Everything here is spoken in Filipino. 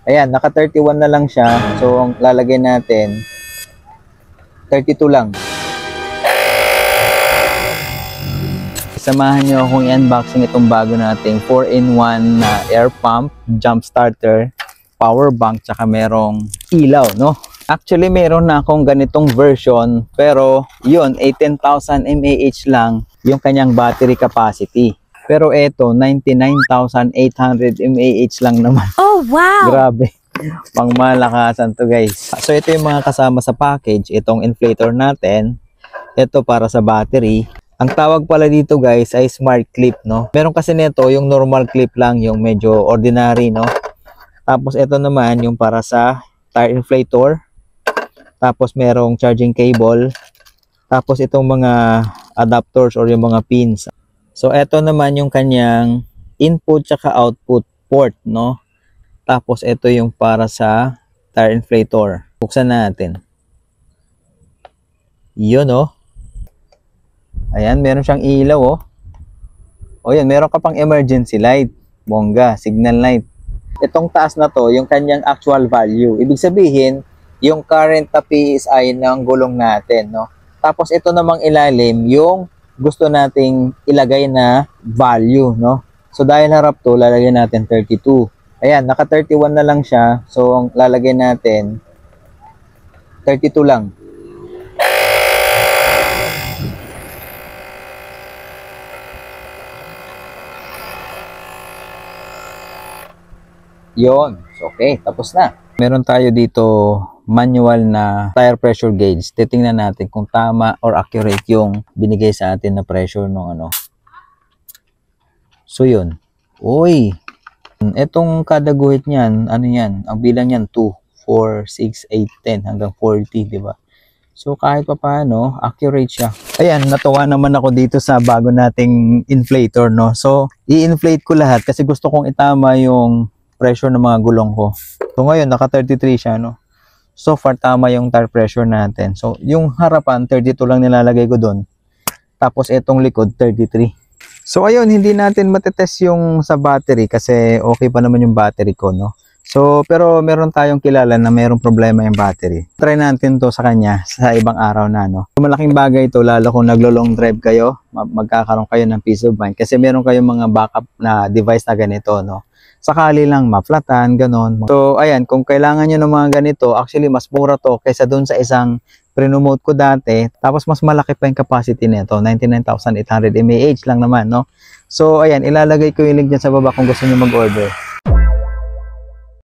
Ayan, naka 31 na lang siya. So, ang lalagay natin, 32 lang. Samahan nyo akong i-unboxing itong bago nating 4-in-1 na air pump, jump starter, power bank, tsaka merong ilaw, no? Actually, meron na akong ganitong version, pero yun, 18,000 mAh lang yung kanyang battery capacity. Pero ito, 99,800 mAh lang naman. Oh, wow! Grabe. Pangmalakasan to, guys. So, ito yung mga kasama sa package. Itong inflator natin. Ito para sa battery. Ang tawag pala dito, guys, ay smart clip, no? Meron kasi nito yung normal clip lang, yung medyo ordinary, no? Tapos ito naman yung para sa tire inflator. Tapos merong charging cable. Tapos itong mga adapters or yung mga pins. So ito naman yung kanyang input tsaka output port, no? Tapos ito yung para sa tire inflator. Buksan natin. Yun, oh. Ayan, meron siyang ilaw, oh. O yan, meron ka pang emergency light. Bongga, signal light. Itong taas na to, yung kanyang actual value. Ibig sabihin, yung current na PSI ng gulong natin, no? Tapos ito namang ilalim, yung gusto nating ilagay na value, no? So dahil harap to, lalagay natin 32. Ayan, naka 31 na lang siya. So ang lalagay natin 32 lang. Yon. So, okay, tapos na. Meron tayo dito manual na tire pressure gauge. Titingnan natin kung tama or accurate yung binigay sa atin na pressure ng ano. So, yun. Uy! Etong kada guhit niyan, ano yan? Ang bilang niyan, 2, 4, 6, 8, 10, hanggang 40, di ba? So, kahit pa paano, accurate siya. Ayan, natuwa naman ako dito sa bago nating inflator, no? So, i-inflate ko lahat kasi gusto kong itama yung pressure ng mga gulong ko. So ngayon, naka 33 siya, no? So far, tama yung tire pressure natin. So, yung harapan, 32 lang nilalagay ko doon. Tapos, itong likod, 33. So, ayun, hindi natin matetest yung sa battery kasi okay pa naman yung battery ko, no? So, pero meron tayong kilala na mayroong problema yung battery. Try natin to sa kanya sa ibang araw na, no? Malaking bagay ito, lalo kung naglo-long drive kayo, magkakaroon kayo ng peace of mind kasi meron kayong mga backup na device na ganito, no? Sakali lang maflatan, ganon. So, ayan, kung kailangan nyo ng mga ganito, actually, mas mura to kaysa dun sa isang pre-note ko dati. Tapos, mas malaki pa yung capacity nito. 99,800 mAh lang naman, no? So, ayan, ilalagay ko yung link dyan sa baba kung gusto nyo mag-order.